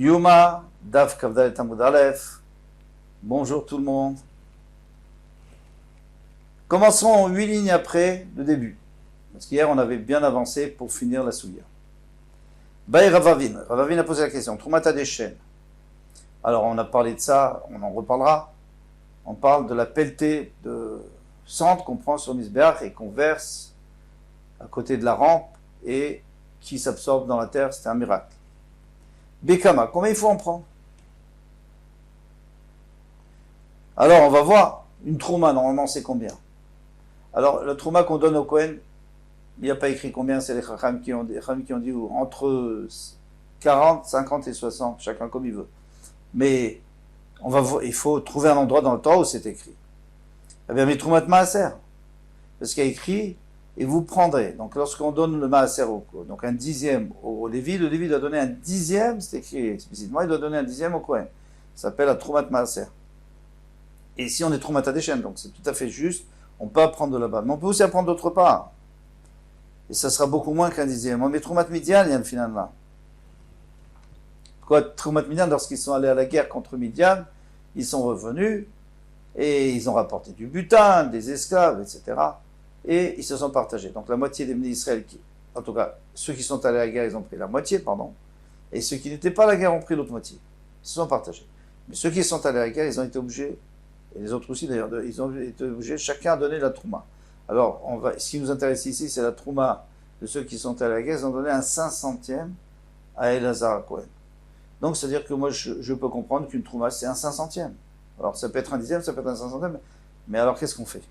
Yuma, Daf Kavdal Tamud Aleph. Bonjour tout le monde. Commençons 8 lignes après le début. Parce qu'hier on avait bien avancé pour finir la souillure. Baï Ravavin. Ravavin a posé la question. Troumata des chaînes. Alors on a parlé de ça, on en reparlera. On parle de la pelletée de cendre qu'on prend sur Misbeach et qu'on verse à côté de la rampe et qui s'absorbe dans la terre. C'est un miracle. Bekama, combien il faut en prendre? Alors on va voir, une trouma, normalement c'est combien? Alors le trouma qu'on donne au Kohen, il n'y a pas écrit combien, c'est les Chacham qui ont dit entre 40, 50 et 60, chacun comme il veut. Mais on va voir, il faut trouver un endroit dans le Torah où c'est écrit. Eh bien, mais troumat maaser, parce qu'il y a écrit, et vous prendrez. Donc lorsqu'on donne le maaser donc un dixième au Lévi, le Lévi doit donner un dixième, c'est écrit explicitement, il doit donner un dixième au Kohen. Ça s'appelle la troumat maaser. Et ici on est troumat adeshen, donc c'est tout à fait juste, on peut apprendre de là-bas. Mais on peut aussi apprendre d'autre part. Et ça sera beaucoup moins qu'un dixième. On met troumat midian, il y a le final là. Pourquoi troumat midian, lorsqu'ils sont allés à la guerre contre Midian, ils sont revenus, et ils ont rapporté du butin, des esclaves, etc. Et ils se sont partagés. Donc la moitié des Israël, en tout cas, ceux qui sont allés à la guerre, ils ont pris la moitié, pardon, et ceux qui n'étaient pas à la guerre ont pris l'autre moitié. Ils se sont partagés. Mais ceux qui sont allés à la guerre, ils ont été obligés, et les autres aussi d'ailleurs, ils ont été obligés, chacun à donner la trouma. Alors, ce qui nous intéresse ici, c'est la trouma de ceux qui sont allés à la guerre, ils ont donné un 500e à Elazar Cohen. Donc, c'est-à-dire que moi, je peux comprendre qu'une trouma, c'est un 500e. Alors, ça peut être un dixième, ça peut être un 500e, mais alors, qu'est-ce qu'on fait?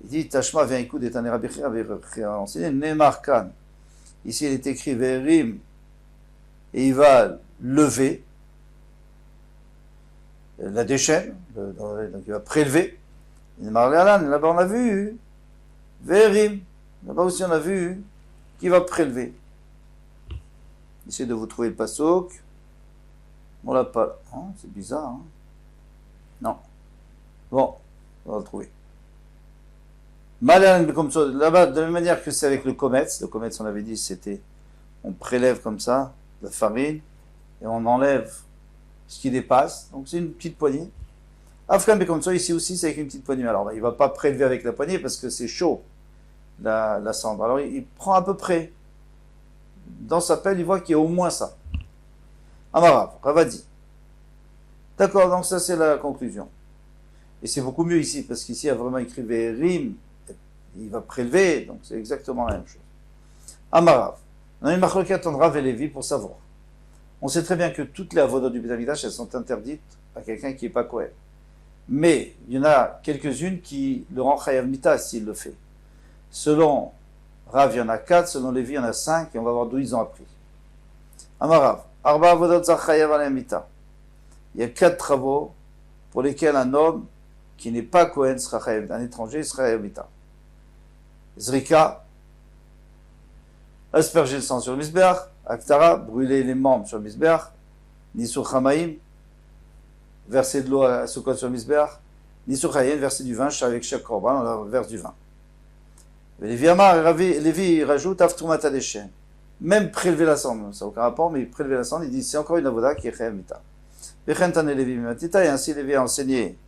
Il dit, Tashma vient écoute et Taner Rabbi avait enseigné, Neymar Khan. Ici, il est écrit Verim, et il va lever la déchaîne, donc il va prélever. Là-bas, on a vu Verim. Là-bas aussi, on a vu qui va prélever. Essayez de vous trouver le passouk. On l'a pas. Hein, c'est bizarre. Hein, non. Bon, on va le trouver. Comme ça, là-bas, de la même manière que c'est avec le kometz. Le kometz, on avait dit, c'était, on prélève comme ça la farine et on enlève ce qui dépasse. Donc c'est une petite poignée. Afghan comme ça, ici aussi, c'est avec une petite poignée. Alors, il va pas prélever avec la poignée parce que c'est chaud, la cendre. Alors, il prend à peu près. Dans sa pelle, il voit qu'il y a au moins ça. Amarav, Ravadi. D'accord, donc ça c'est la conclusion. Et c'est beaucoup mieux ici, parce qu'ici il y a vraiment écrit Verim, il va prélever, donc c'est exactement la même chose. Amarav. On a une marloquette entre Rav et Lévi pour savoir. On sait très bien que toutes les avodas du Beth Amikdash, elles sont interdites à quelqu'un qui n'est pas Kohen. Mais il y en a quelques-unes qui le rend Chayav Mita s'il le fait. Selon Rav, il y en a 4, selon Lévi, il y en a 5, et on va voir d'où ils ont appris. Amarav. Arba avodat zar Chayav Alem Mita. Il y a 4 travaux pour lesquels un homme qui n'est pas Kohen sera Chayav, un étranger sera Chayav Mita. Zrika, asperger le sang sur le Misbeach, Aktara, brûler les membres sur le Misbeach, Nisur Chamaim, verser de l'eau à Sukkot sur le Misbeach, Nisur Chayav, verser du vin, avec chaque korban, on verse du vin. Lévi rajoute Avtrumat Adeshen. Même prélever la cendre, ça n'a aucun rapport, mais prélever la cendre, il dit c'est encore une avoda qui est Chayav Mita. Et ainsi Lévi a enseigné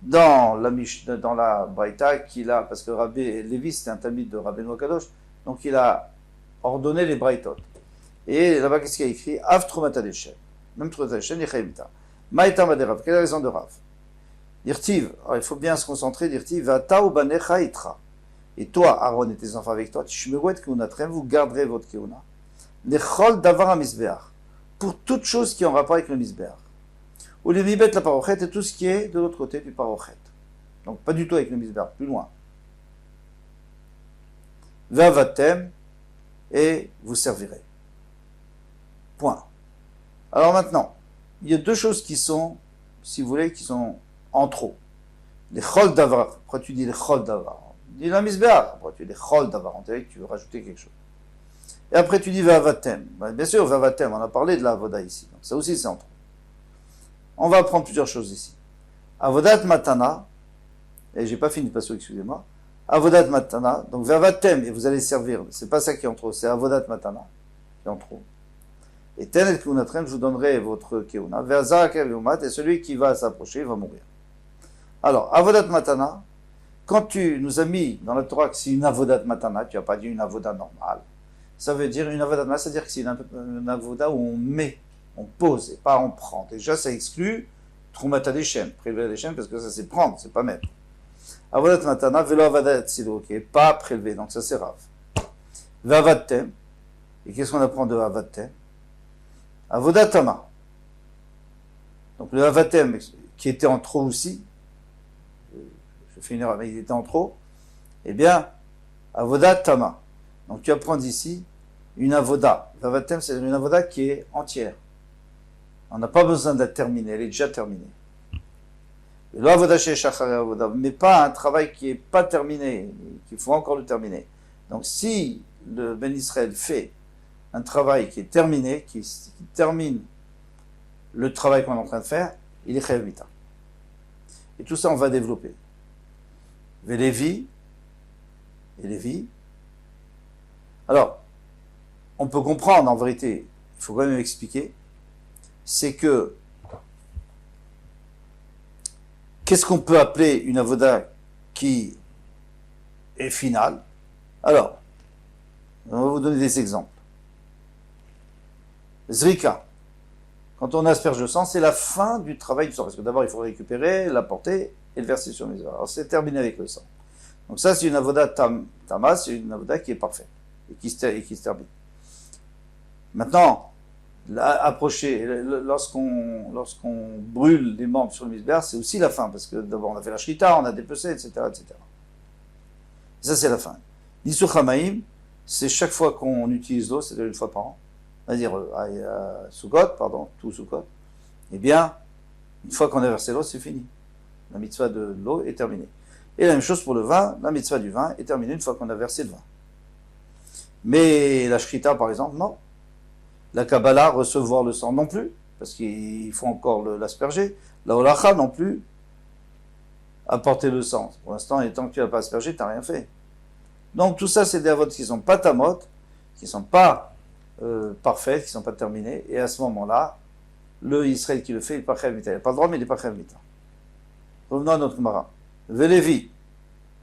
dans la Braïta qu'il a, parce que Lévi c'était un talmid de Rabbeinu Kadosh, donc il a ordonné les Braïtot. Et là-bas, qu'est-ce qu'il y a écrit? Av Trumat Adeshen. Même Trumat Adeshen, il est Chayav Mita. Maïtam Aderav, quelle est la raison de Rav? Dirtiv, alors il faut bien se concentrer, Dirtiv, Vata ou Banecha Itra. Et toi, Aaron et tes enfants avec toi, vous garderez votre keuna. Lechol davar misbeach. Pour toute chose qui est en rapport avec le misbeach. Ou les mibet la parochet et tout ce qui est de l'autre côté du parochet. Donc pas du tout avec le misbeach, plus loin. Vavatem, et vous servirez. Point. Alors maintenant, il y a deux choses qui sont, si vous voulez, qui sont en trop. Les chol davar. Pourquoi tu dis les chol davar? Il dit la misbeach. Après tu dis chol davar. On dirait que tu veux rajouter quelque chose. Et après tu dis vavatem. Bien sûr, vavatem, on a parlé de la avoda ici. Donc ça aussi c'est en trop. On va apprendre plusieurs choses ici. Avodat matana. Et j'ai pas fini de passer, excusez-moi. Avodat matana. Donc vavatem, et vous allez servir. C'est pas ça qui est en trop. C'est avodat matana qui est en trop. Et tel el keunatrem, je vous donnerai votre keuna. Ve'azar keumat, et celui qui va s'approcher va mourir. Alors, avodat matana, quand tu nous as mis dans la Torah que c'est une avodat matana, tu n'as pas dit une avoda normale. Ça veut dire une avodat matana, c'est-à-dire que c'est une avoda où on met, on pose et pas on prend. Déjà, ça exclut Troumata Deshem, prélever Deshem, parce que ça c'est prendre, c'est pas mettre. Avodat matana, velo avodat tzilo, qui est pas prélevé, donc ça c'est rave. Vavatem, et qu'est-ce qu'on apprend de Vavatem? Avodatama. Donc le Avatem, qui était en trop aussi, je fais une erreur, mais il était en trop, eh bien, Avodatama. Donc tu apprends d'ici une avoda. Vavatem, c'est une avoda qui est entière. On n'a pas besoin de la terminer, elle est déjà terminée. Mais pas un travail qui n'est pas terminé, qu'il faut encore le terminer. Donc si le Ben Israël fait un travail qui est terminé, qui termine le travail qu'on est en train de faire, il est chayav mita. Et tout ça, on va développer. Lévi, et Lévi. Alors, on peut comprendre, en vérité, il faut quand même expliquer, c'est que, qu'est-ce qu'on peut appeler une avoda qui est finale? Alors, on va vous donner des exemples. Zrika, quand on asperge le sang, c'est la fin du travail du sang. Parce que d'abord, il faut récupérer, l'apporter et le verser sur les. Alors, c'est terminé avec le sang. Donc ça, c'est une avoda tama, c'est une avoda qui est parfaite et qui se termine. Maintenant, approcher, lorsqu'on brûle les membres sur le misbéach, c'est aussi la fin, parce que d'abord on a fait la shrita, on a dépecé, etc., etc. Ça, c'est la fin. L'issur hamaim, c'est chaque fois qu'on utilise l'eau, c'est-à-dire une fois par an, c'est-à-dire tout Sukkot, eh bien, une fois qu'on a versé l'eau, c'est fini. La mitzvah de l'eau est terminée. Et la même chose pour le vin, la mitzvah du vin est terminée une fois qu'on a versé le vin. Mais la shrita, par exemple, non. La Kabbalah, recevoir le sang non plus, parce qu'il faut encore l'asperger. La holacha non plus, apporter le sang. Pour l'instant, et tant que tu n'as pas aspergé, tu n'as rien fait. Donc tout ça, c'est des avots qui ne sont pas tamot, qui ne sont pas parfaites, qui ne sont pas terminées. Et à ce moment-là, le Israël qui le fait, il n'est pas chayav mita. Il n'a pas le droit, mais il n'est pas chayav mita. Revenons à notre Gemara. Vélévi.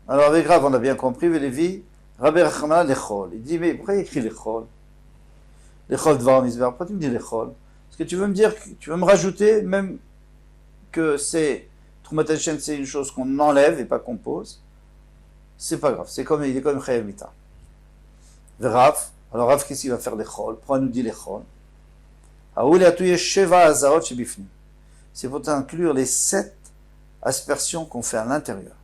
Alors avec Rav, on a bien compris, Vélévi, Rabbi Rachmana lechol. Il dit, mais pourquoi il écrit lechol? Lechol dvar misber. Pourquoi tu me dis lechol? Parce que tu veux me dire, tu veux me rajouter même que c'est Troumat Hashem, c'est une chose qu'on enlève et pas qu'on pose. C'est pas grave, il est comme chayav mita. Rav, alors Rav, qu'est-ce qu'il va faire lechol? Pourquoi il nous dit lechol? C'est pour inclure les 7 aspersions qu'on fait à l'intérieur.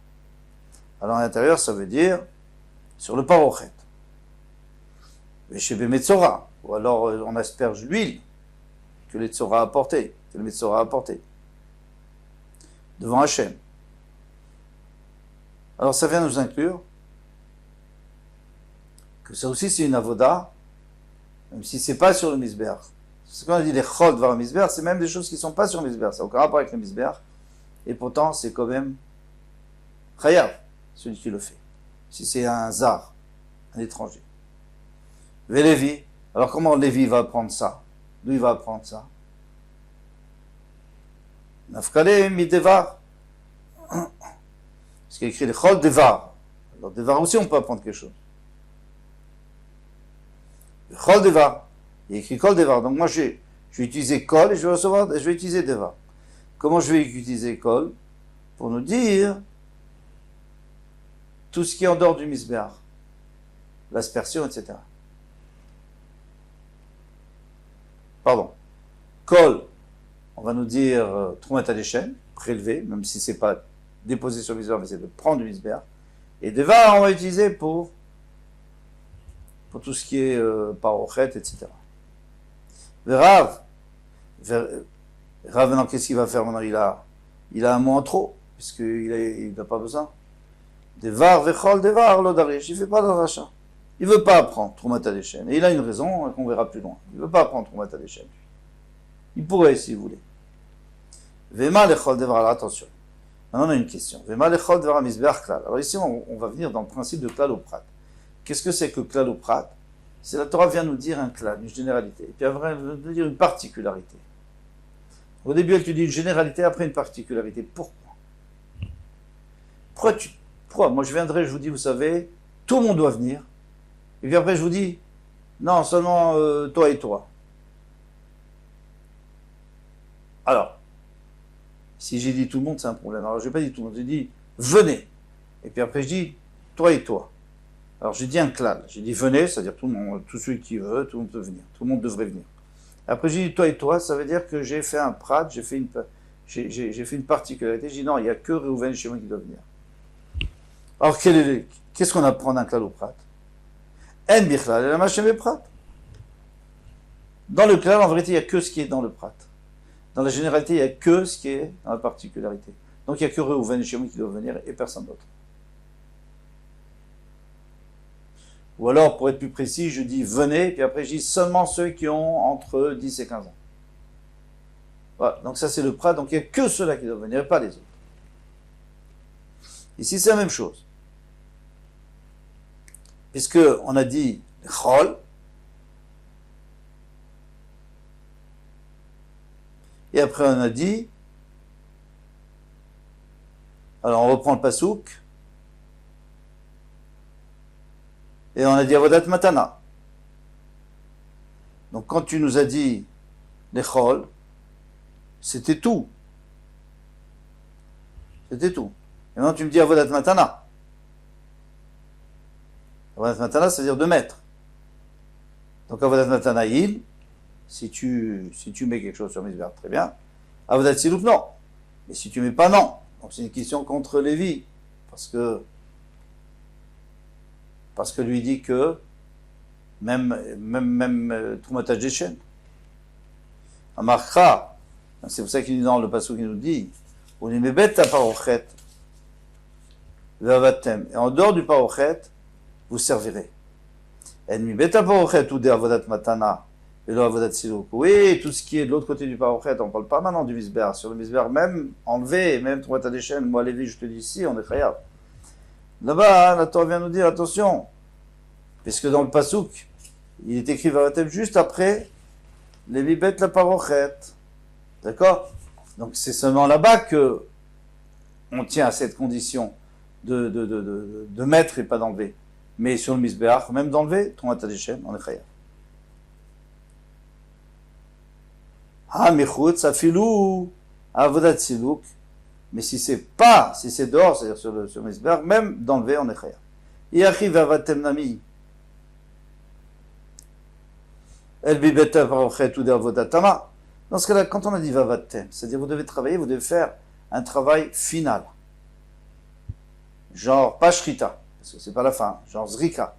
Alors à l'intérieur, ça veut dire sur le parochet. Et chez Metzora, ou alors on asperge l'huile que les Tzora a apporté, que le Metzora a apporté, devant Hachem. Alors ça vient nous inclure que ça aussi c'est une avoda, même si c'est pas sur le misbeach. Ce qu'on a dit les chol devant le misbeach, c'est même des choses qui sont pas sur le misbeach, ça n'a aucun rapport avec le misbeach, et pourtant c'est quand même chayav, celui qui le fait. Si c'est un zar, un étranger. Lévi, alors comment Lévi va apprendre ça? D'où il va apprendre ça? Nafkale mi devar. Parce qu'il y a écrit le chol devar. Alors devar aussi on peut apprendre quelque chose. Le chol devar. Il y a écrit kol devar. Donc moi je vais utiliser kol et je vais utiliser devar. Comment je vais utiliser kol? Pour nous dire tout ce qui est en dehors du misbeach, l'aspersion, etc. Pardon. Kol, on va nous dire Troumat Hashem, prélever, même si c'est pas déposé sur le misbeach, mais c'est de prendre du misbeach. Et devar, on va utiliser pour tout ce qui est parochet, etc. Rav, maintenant, qu'est-ce qu'il va faire maintenant? Il a un mot en trop, puisqu'il n'a pas besoin. Devar, vechol, devar, l'odarish, il ne fait pas d'arachat. Il ne veut pas apprendre Troumat Hashem. Et il a une raison qu'on verra plus loin. Il ne veut pas apprendre Troumat Hashem. Il pourrait, s'il voulait. Vema lechol devar, alors attention. Maintenant, on a une question. Vema lechol devar misbeach klal. Alors ici, on va venir dans le principe de klal ou prat. Qu'est-ce que c'est que klal ou prat? c'est la Torah vient nous dire un clan, une généralité. Et puis après, elle vient nous dire une particularité. Au début, elle te dit une généralité, après une particularité. Pourquoi? Pourquoi? Moi, je viendrai, je vous dis, vous savez, tout le monde doit venir. Et puis après, je vous dis, non, seulement toi et toi. Alors, si j'ai dit tout le monde, c'est un problème. Alors, je n'ai pas dit tout le monde, j'ai dit, venez. Et puis après, je dis, toi et toi. Alors, j'ai dit un clan. J'ai dit, venez, c'est-à-dire tout le monde, tous ceux qui veulent, tout le monde peut venir. Tout le monde devrait venir. Après, j'ai dit, toi et toi, ça veut dire que j'ai fait un prat, j'ai fait une particularité. J'ai dit, non, il n'y a que Reuven et Shimon qui doivent venir. Alors, qu'est-ce qu'on apprend d'un clan au prat? En bichlal, la machem et prat. Dans le clan, en vérité, il n'y a que ce qui est dans le prat. Dans la généralité, il n'y a que ce qui est dans la particularité. Donc, il n'y a que Reuven et Shimon qui doivent venir et personne d'autre. Ou alors, pour être plus précis, je dis venez, puis après je dis seulement ceux qui ont entre 10 et 15 ans. Voilà, donc ça c'est le prat, donc il n'y a que ceux-là qui doivent venir, et pas les autres. Ici c'est la même chose. Puisque on a dit chol, et après on a dit, alors on reprend le pasouk, et on a dit avodat matana. Donc quand tu nous as dit les chol, c'était tout. C'était tout. Et maintenant tu me dis avodat matana. Avodat matana, c'est-à-dire de mettre. Donc avodat matana il, si tu mets quelque chose sur Misber, très bien. Avodat silouk, non. Mais si tu mets pas, non. Donc c'est une question contre Lévi. Parce que lui dit que même Troumataj des chaînes. Amarcha, c'est pour ça qu'il dit dans le passage qui nous dit, on y met bête à parochet, vavatem. Et en dehors du parochet, vous servirez. Et mi bête à parochet ou de avodat matana, et le avodat silouk. Oui, tout ce qui est de l'autre côté du parochet, on ne parle pas maintenant du misber. Sur le misber, même enlevé, même Troumataj des chaînes, moi Lévi, je te dis ici, on est khayab. Là-bas, la Torah vient nous dire, attention, puisque dans le pasouk, il est écrit Vavatem juste après les bibet la parochet. D'accord? Donc c'est seulement là-bas que on tient à cette condition de mettre et pas d'enlever. Mais sur le misbeach, même d'enlever, ton atadéchem, on est chayav. Ah, mechut, ça filou, avodat silouk. Mais si c'est dehors, c'est-à-dire sur le misbeach, même d'enlever, on est chayav. Yachi vavatem nami. El bibeta parochet ou d'avodatama. Dans ce cas-là, quand on a dit vavatem, c'est-à-dire vous devez travailler, vous devez faire un travail final. Genre, pas shrita, parce que c'est pas la fin, genre zrika,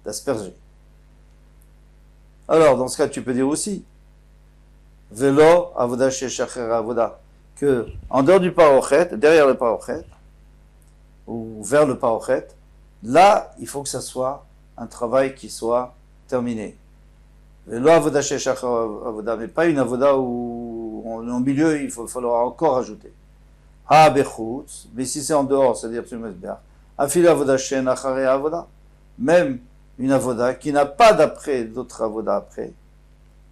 d'asperger. Alors, dans ce cas, tu peux dire aussi, velo avoda shechacher avoda, que en dehors du parochet, derrière le parochet, ou vers le parochet, là, il faut que ça soit un travail qui soit terminé. Velo avoda shechacher avoda, mais pas une avoda où, au milieu, il faudra encore ajouter. Ah, bechutz, mais si c'est en dehors, c'est-à-dire sur le mesbeh, afil avoda shen achare avoda, même une avoda qui n'a pas d'après, d'autres avoda après,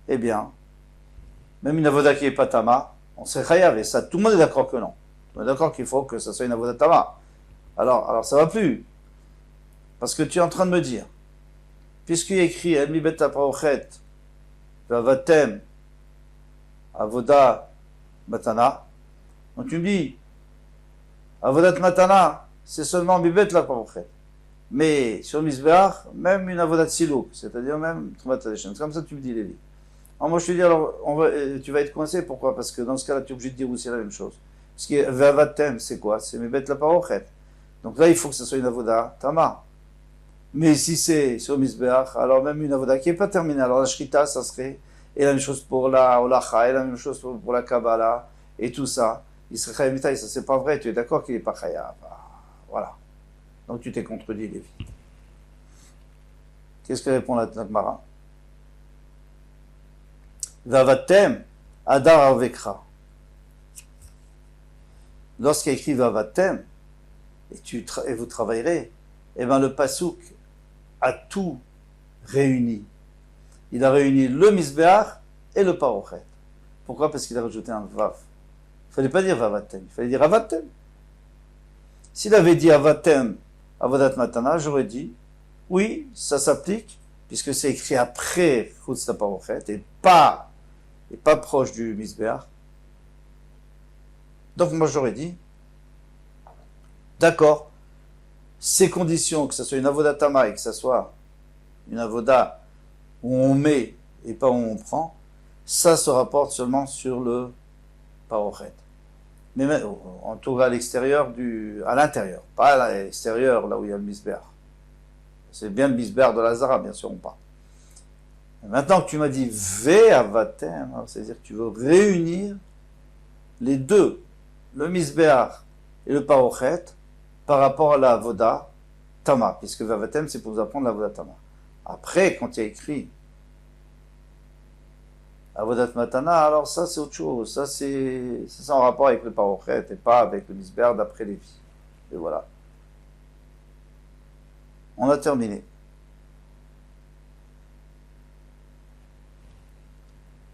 eh bien, même une avoda qui est pas tama, on sait chayav, et ça, tout le monde est d'accord que non. On est d'accord qu'il faut que ça soit une avoda tama. Alors ça va plus. Parce que tu es en train de me dire, puisqu'il est écrit, el mi bet parochet, vavatem, avoda, matana, donc tu me dis, avodat matana, c'est seulement bibet la parochet. Mais sur le misbeach, même une avodat silouk, c'est-à-dire même c'est comme ça que tu me dis, Lévi. Alors moi je te dis, alors tu vas être coincé, pourquoi? Parce que dans ce cas-là, tu es obligé de dire aussi la même chose. Parce que vavatem, c'est quoi? C'est bibet la parochet. Donc là, il faut que ce soit une avoda tama. Mais si c'est sur le misbeach, alors même une avoda qui n'est pas terminée, alors la shrita, ça serait, et la même chose pour la holacha, et la même chose pour la kabbalah, et tout ça. Il serait chayav mitaï, ça c'est pas vrai, tu es d'accord qu'il n'est pas chayav. Voilà. Donc tu t'es contredit, Lévi. Qu'est-ce que répond la Gemara? Vavatem, adar avekra. Lorsqu'il y a écrit Vavatem, et vous travaillerez, eh bien le pasouk a tout réunis. Il a réuni le Misbéach et le Parochet. Pourquoi? Parce qu'il a rajouté un Vav. Il ne fallait pas dire Vavatem, il fallait dire Avatem. S'il avait dit Avatem, Avodat Matana, j'aurais dit, oui, ça s'applique, puisque c'est écrit après Chutz Parochet, et pas proche du Misbéach. Donc moi j'aurais dit, d'accord, ces conditions, que ce soit une avoda tama et que ce soit une avoda où on met et pas où on prend, ça se rapporte seulement sur le parochet. Mais même, en tout cas à l'extérieur, à l'intérieur, pas à l'extérieur, là où il y a le misber. C'est bien le misber de Lazara, bien sûr, on parle. Maintenant que tu m'as dit ve avatem, c'est-à-dire que tu veux réunir les deux, le misber et le parochet, par rapport à la avoda tama, puisque vavatem c'est pour vous apprendre la avoda tama. Après, quand il y a écrit avodat matana, alors ça c'est autre chose, ça c'est en rapport avec le parochet et pas avec le misber d'après Lévi. Et voilà. On a terminé.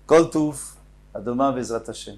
Kol touf, à demain Bezrat Hashem.